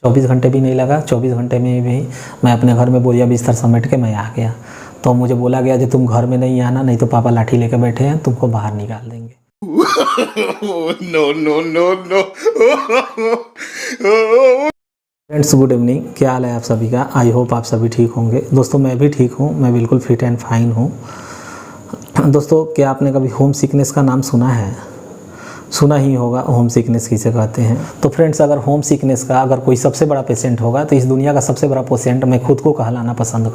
24 घंटे भी नहीं लगा, 24 घंटे में भी मैं अपने घर में बोरिया बिस्तर समेट के मैं आ गया। तो मुझे बोला गया कि तुम घर में नहीं आना, नहीं तो पापा लाठी लेकर बैठे हैं, तुमको बाहर निकाल देंगे। No no no no. Friends good evening, क्या हाल है आप सभी का। आई होप आप सभी ठीक होंगे। दोस्तों मैं भी ठीक हूँ, मैं बिल्कुल फिट एंड फाइन हूँ। दोस्तों क्या आपने कभी होम सिकनेस का नाम सुना है? सुना ही होगा, होम सिकनेस किसे कहते हैं। तो फ्रेंड्स अगर होम सिकनेस का अगर कोई सबसे बड़ा पेशेंट होगा तो इस दुनिया का सबसे बड़ा पेशेंट मैं खुद को कहलाना पसंद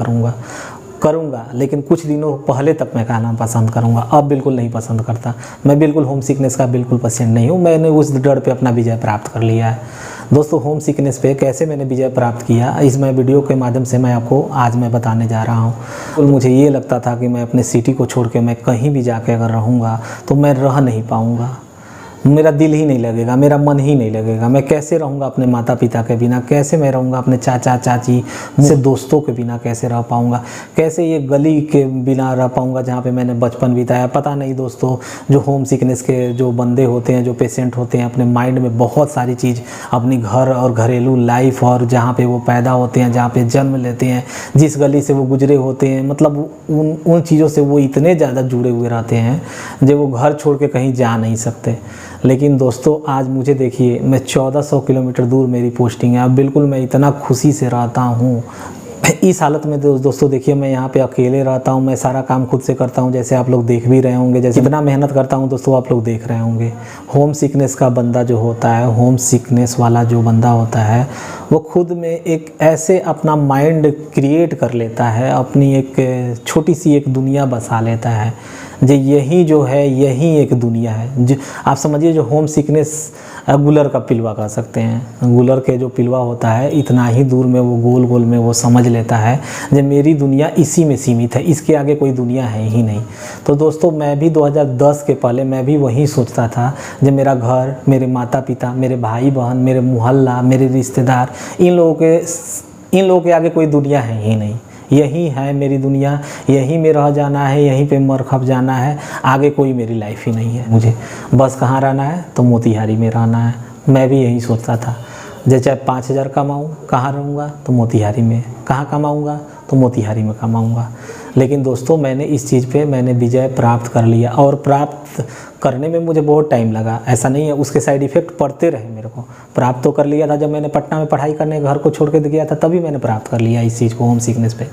करूँगा, लेकिन कुछ दिनों पहले तक मैं कहना पसंद करूँगा, अब बिल्कुल नहीं पसंद करता। मैं बिल्कुल होम सिकनेस का बिल्कुल पेशेंट नहीं हूँ। मैंने उस डर पे अपना विजय प्राप्त कर लिया है। दोस्तों होम सिकनेस पे कैसे मैंने विजय प्राप्त किया, इस मैं वीडियो के माध्यम से मैं आपको आज मैं बताने जा रहा हूँ। तो मुझे ये लगता था कि मैं अपने सिटी को छोड़ के मैं कहीं भी जाके अगर रहूँगा तो मैं रह नहीं पाऊँगा, मेरा दिल ही नहीं लगेगा, मेरा मन ही नहीं लगेगा। मैं कैसे रहूँगा अपने माता पिता के बिना, कैसे मैं रहूँगा अपने चाचा चाची से दोस्तों के बिना, कैसे रह पाऊँगा, कैसे ये गली के बिना रह पाऊँगा जहाँ पे मैंने बचपन बिताया। पता नहीं दोस्तों, जो होम सिकनेस के जो बंदे होते हैं, जो पेशेंट होते हैं, अपने माइंड में बहुत सारी चीज़ अपनी घर और घरेलू लाइफ और जहाँ पे वो पैदा होते हैं, जहाँ पे जन्म लेते हैं, जिस गली से वो गुजरे होते हैं, मतलब उन चीज़ों से वो इतने ज़्यादा जुड़े हुए रहते हैं जो वो घर छोड़ के कहीं जा नहीं सकते। लेकिन दोस्तों आज मुझे देखिए, मैं 1400 किलोमीटर दूर मेरी पोस्टिंग है। अब बिल्कुल मैं इतना खुशी से रहता हूँ इस हालत में। दोस्तों देखिए, मैं यहाँ पे अकेले रहता हूँ, मैं सारा काम खुद से करता हूँ, जैसे आप लोग देख भी रहे होंगे, जैसे इतना मेहनत करता हूँ दोस्तों आप लोग देख रहे होंगे। होम सिकनेस का बंदा जो होता है, होम सिकनेस वाला जो बंदा होता है, वो खुद में एक ऐसे अपना माइंड क्रिएट कर लेता है, अपनी एक छोटी सी एक दुनिया बसा लेता है। जो यही जो है, यही एक दुनिया है। जो आप समझिए, जो होम सिकनेस गुलर का पिलवा कह सकते हैं। गुलर के जो पिलवा होता है, इतना ही दूर में वो गोल गोल में वो समझ लेता है जो मेरी दुनिया इसी में सीमित है, इसके आगे कोई दुनिया है ही नहीं। तो दोस्तों मैं भी 2010 के पहले मैं भी वही सोचता था, जब मेरा घर, मेरे माता पिता, मेरे भाई बहन, मेरे मोहल्ला, मेरे रिश्तेदार, इन लोगों के आगे कोई दुनिया है ही नहीं। यही है मेरी दुनिया, यहीं में रह जाना है, यहीं पे मर खप जाना है, आगे कोई मेरी लाइफ ही नहीं है। मुझे बस कहाँ रहना है तो मोतिहारी में रहना है। मैं भी यही सोचता था, जैसे चाहे 5000 कमाऊँ, कहाँ रहूँगा तो मोतिहारी में, कहाँ कमाऊँगा तो मोतिहारी में कमाऊँगा। लेकिन दोस्तों मैंने इस चीज़ पे मैंने विजय प्राप्त कर लिया, और प्राप्त करने में मुझे बहुत टाइम लगा, ऐसा नहीं है, उसके साइड इफ़ेक्ट पड़ते रहे मेरे को। प्राप्त तो कर लिया था जब मैंने पटना में पढ़ाई करने घर को छोड़ के गया था, तभी मैंने प्राप्त कर लिया इस चीज़ को, होम सिकनेस पे।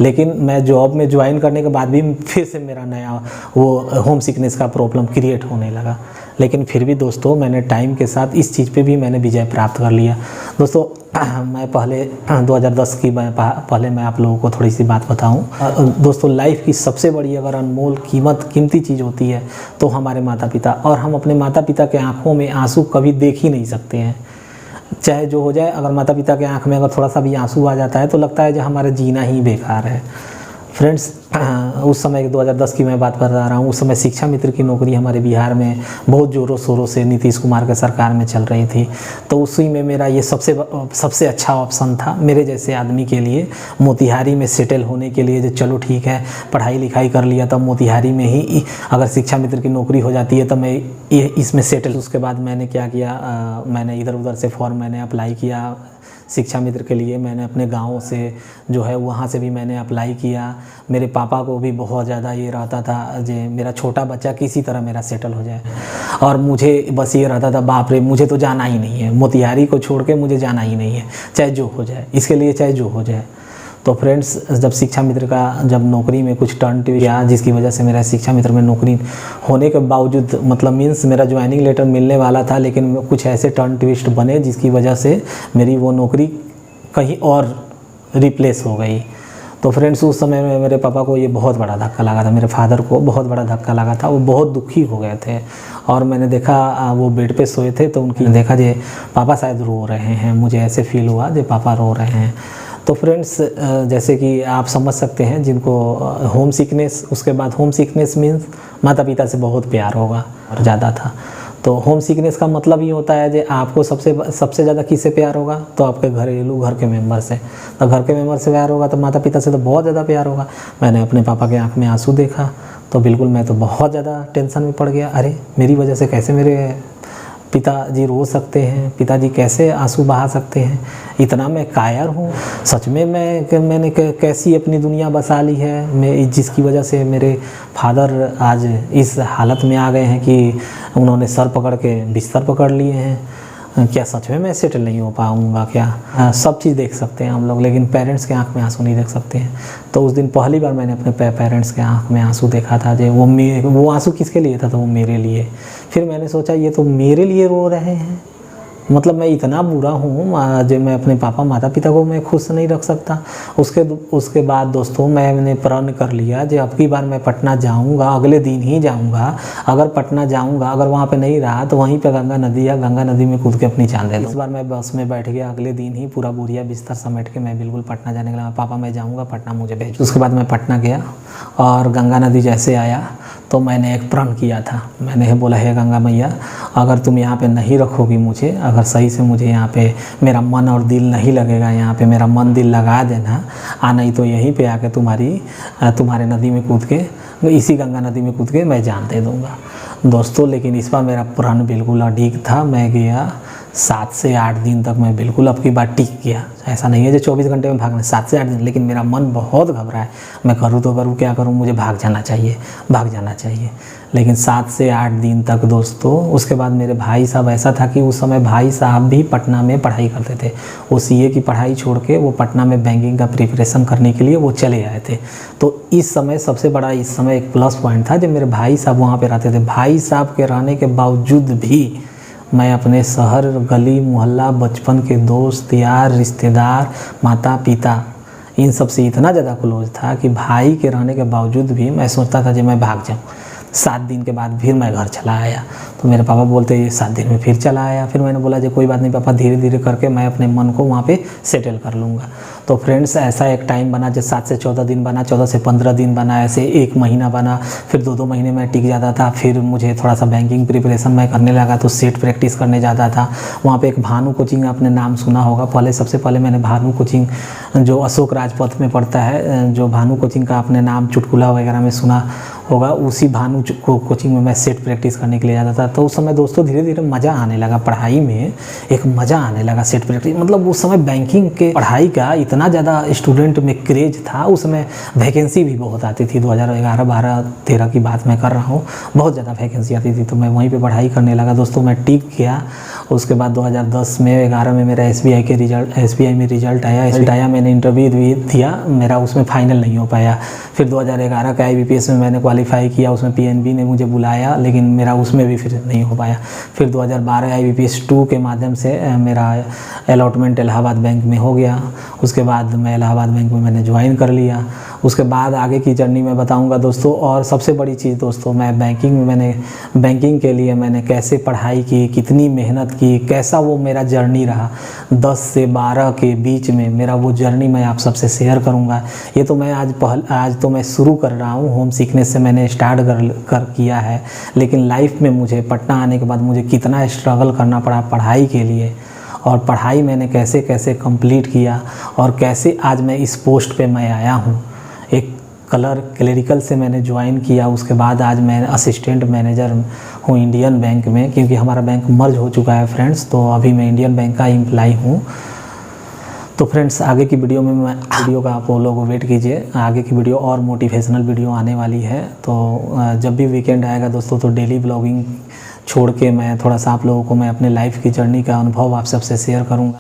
लेकिन मैं जॉब में ज्वाइन करने के बाद भी फिर से मेरा नया वो होम सिकनेस का प्रॉब्लम क्रिएट होने लगा। लेकिन फिर भी दोस्तों मैंने टाइम के साथ इस चीज़ पे भी मैंने विजय प्राप्त कर लिया। दोस्तों मैं पहले 2010 की पहले मैं आप लोगों को थोड़ी सी बात बताऊं। दोस्तों लाइफ की सबसे बड़ी अगर अनमोल कीमती चीज़ होती है तो हमारे माता पिता, और हम अपने माता पिता के आंखों में आंसू कभी देख ही नहीं सकते हैं। चाहे जो हो जाए, अगर माता पिता के आंख में अगर थोड़ा सा भी आंसू आ जाता है तो लगता है जो हमारा जीना ही बेकार है। फ्रेंड्स उस समय 2010 की मैं बात कर रहा हूँ, उस समय शिक्षा मित्र की नौकरी हमारे बिहार में बहुत ज़ोरों शोरों से नीतीश कुमार के सरकार में चल रही थी। तो उसी में मेरा ये सबसे अच्छा ऑप्शन था मेरे जैसे आदमी के लिए, मोतिहारी में सेटल होने के लिए। जो चलो ठीक है, पढ़ाई लिखाई कर लिया, तब मोतिहारी में ही अगर शिक्षा मित्र की नौकरी हो जाती है तो मैं इसमें सेटल। उसके बाद मैंने क्या किया, मैंने इधर उधर से फॉर्म मैंने अप्लाई किया शिक्षा मित्र के लिए। मैंने अपने गाँव से जो है वहाँ से भी मैंने अप्लाई किया। मेरे पापा को भी बहुत ज़्यादा ये रहता था जे मेरा छोटा बच्चा किसी तरह मेरा सेटल हो जाए, और मुझे बस ये रहता था, बाप रे मुझे तो जाना ही नहीं है, मोतिहारी को छोड़ के मुझे जाना ही नहीं है, चाहे जो हो जाए, इसके लिए चाहे जो हो जाए। तो फ्रेंड्स जब शिक्षा मित्र का जब नौकरी में कुछ टर्न किया, जिसकी वजह से मेरा शिक्षा मित्र में नौकरी होने के बावजूद, मतलब मीन्स मेरा ज्वाइनिंग लेटर मिलने वाला था, लेकिन कुछ ऐसे टर्न ट्विस्ट बने जिसकी वजह से मेरी वो नौकरी कहीं और रिप्लेस हो गई। तो फ्रेंड्स उस समय में मेरे पापा को ये बहुत बड़ा धक्का लगा था, मेरे फादर को बहुत बड़ा धक्का लगा था। वो बहुत दुखी हो गए थे, और मैंने देखा वो बेड पे सोए थे तो उनकी देखा जे पापा शायद रो रहे हैं, मुझे ऐसे फील हुआ जो पापा रो रहे हैं। तो फ्रेंड्स जैसे कि आप समझ सकते हैं, जिनको होम सिकनेस, उसके बाद होम सिकनेस मीन्स माता पिता से बहुत प्यार होगा और ज़्यादा था। तो होम सिकनेस का मतलब ये होता है कि आपको सबसे ज़्यादा किससे प्यार होगा तो आपके घर के मेंबर से। तो घर के मेंबर से प्यार होगा तो माता पिता से तो बहुत ज़्यादा प्यार होगा। मैंने अपने पापा के आँख में आंसू देखा तो बिल्कुल मैं तो बहुत ज़्यादा टेंशन में पड़ गया। अरे मेरी वजह से कैसे मेरे पिताजी रो सकते हैं, पिताजी कैसे आंसू बहा सकते हैं, इतना मैं कायर हूँ। सच में मैंने कैसी अपनी दुनिया बसा ली है, मैं जिसकी वजह से मेरे फादर आज इस हालत में आ गए हैं कि उन्होंने सर पकड़ के बिस्तर पकड़ लिए हैं। क्या सच में मैं सेटल नहीं हो पाऊँगा क्या? सब चीज़ देख सकते हैं हम लोग, लेकिन पेरेंट्स के आंख में आंसू नहीं देख सकते हैं। तो उस दिन पहली बार मैंने अपने पेरेंट्स के आंख में आंसू देखा था। जो वो आंसू किसके लिए था? तो वो मेरे लिए। फिर मैंने सोचा ये तो मेरे लिए रो रहे हैं, मतलब मैं इतना बुरा हूँ जो मैं अपने पापा माता पिता को मैं खुश नहीं रख सकता। उसके बाद दोस्तों मैंने प्रण कर लिया जो अब की बार मैं पटना जाऊँगा, अगले दिन ही जाऊँगा। अगर पटना जाऊँगा, अगर वहाँ पे नहीं रहा तो वहीं पे गंगा नदी में कूद के अपनी जान दे दूँ। इस बार मैं बस में बैठ गया, अगले दिन ही पूरा बोरिया बिस्तर समेट के मैं बिल्कुल पटना जाने लगा। पापा मैं जाऊँगा पटना, मुझे भेजो। उसके बाद मैं पटना गया और गंगा नदी जैसे आया तो मैंने एक प्रण किया था। मैंने बोला हे गंगा मैया, अगर तुम यहाँ पे नहीं रखोगी मुझे, अगर सही से मुझे यहाँ पे मेरा मन और दिल नहीं लगेगा, यहाँ पे मेरा मन दिल लगा देना, नहीं तो यहीं पे आके तुम्हारे नदी में कूद के, इसी गंगा नदी में कूद के मैं जान दे दूँगा। दोस्तों लेकिन इस बार मेरा प्रण बिल्कुल अडिग था। मैं गया 7 से 8 दिन तक मैं बिल्कुल अब की बार टिक गया। ऐसा नहीं है जो 24 घंटे में भागना, 7 से 8 दिन। लेकिन मेरा मन बहुत घबरा है, मैं करूँ तो करूँ क्या करूँ, मुझे भाग जाना चाहिए। लेकिन 7 से 8 दिन तक दोस्तों। उसके बाद मेरे भाई साहब, ऐसा था कि उस समय भाई साहब भी पटना में पढ़ाई करते थे। वो सीए की पढ़ाई छोड़ के वो पटना में बैंकिंग का प्रिपरेशन करने के लिए वो चले आए थे। तो इस समय सबसे बड़ा एक प्लस पॉइंट था जब मेरे भाई साहब वहाँ पर रहते थे। भाई साहब के रहने के बावजूद भी मैं अपने शहर, गली मोहल्ला, बचपन के दोस्त यार, रिश्तेदार, माता पिता, इन सब से इतना ज़्यादा क्लोज था कि भाई के रहने के बावजूद भी मैं सोचता था कि मैं भाग जाऊँ। 7 दिन के बाद फिर मैं घर चला आया। तो मेरे पापा बोलते ये 7 दिन में फिर चला आया। फिर मैंने बोला जो कोई बात नहीं पापा, धीरे धीरे करके मैं अपने मन को वहाँ पे सेटल कर लूँगा। तो फ्रेंड्स ऐसा एक टाइम बना जो 7 से 14 दिन बना, 14 से 15 दिन बना, ऐसे 1 महीना बना, फिर 2-2 महीने में टिक जाता था। फिर मुझे थोड़ा सा बैंकिंग प्रिपरेशन मैं करने लगा तो सेट प्रैक्टिस करने जाता था। वहाँ पे एक भानु कोचिंग, आपने नाम सुना होगा। सबसे पहले मैंने भानु कोचिंग जो अशोक राजपथ में पड़ता है, जो भानु कोचिंग का आपने नाम चुटकुला वगैरह में सुना होगा, उसी भानु कोचिंग में मैं सेट प्रैक्टिस करने के लिए जाता था। तो उस समय दोस्तों धीरे धीरे मज़ा आने लगा पढ़ाई में, एक मज़ा आने लगा सेट प्रैक्टिस। मतलब उस समय बैंकिंग के पढ़ाई का इतना ज़्यादा स्टूडेंट में क्रेज था। उस समय वैकेंसी भी बहुत आती थी। 2011, 12, 13 की बात मैं कर रहा हूँ, बहुत ज़्यादा वैकेंसी आती थी। तो मैं वहीं पर पढ़ाई करने लगा दोस्तों। मैं टिक गया। उसके बाद 2010 में 11 में मेरा SBI में रिजल्ट आया। मैंने इंटरव्यू भी दिया, मेरा उसमें फाइनल नहीं हो पाया। फिर 2011 का IBPS में मैंने क्वालिफाई किया, उसमें PNB ने मुझे बुलाया, लेकिन मेरा उसमें भी फिर नहीं हो पाया। फिर 2012 IBPS 2 के माध्यम से मेरा अलॉटमेंट इलाहाबाद बैंक में हो गया। उसके बाद मैं इलाहाबाद बैंक में मैंने ज्वाइन कर लिया। उसके बाद आगे की जर्नी मैं बताऊंगा दोस्तों। और सबसे बड़ी चीज़ दोस्तों, मैं बैंकिंग के लिए मैंने कैसे पढ़ाई की, कितनी मेहनत की, कैसा वो मेरा जर्नी रहा 10 से 12 के बीच में, मेरा वो जर्नी मैं आप सबसे शेयर करूंगा। ये तो मैं आज तो मैं शुरू कर रहा हूँ, होम सिकनेस से मैंने स्टार्ट कर किया है। लेकिन लाइफ में मुझे पटना आने के बाद मुझे कितना स्ट्रगल करना पड़ा पढ़ाई के लिए, और पढ़ाई मैंने कैसे कैसे कंप्लीट किया, और कैसे आज मैं इस पोस्ट पे मैं आया हूँ। एक क्लरिकल से मैंने ज्वाइन किया, उसके बाद आज मैं असिस्टेंट मैनेजर हूँ इंडियन बैंक में, क्योंकि हमारा बैंक मर्ज हो चुका है फ्रेंड्स। तो अभी मैं इंडियन बैंक का एम्प्लॉय हूँ। तो फ्रेंड्स आगे की वीडियो में वीडियो का आप लोग वेट कीजिए, आगे की वीडियो और मोटिवेशनल वीडियो आने वाली है। तो जब भी वीकेंड आएगा दोस्तों, तो डेली ब्लॉगिंग छोड़ के मैं थोड़ा सा आप लोगों को मैं अपने लाइफ की जर्नी का अनुभव आप सबसे शेयर करूँगा।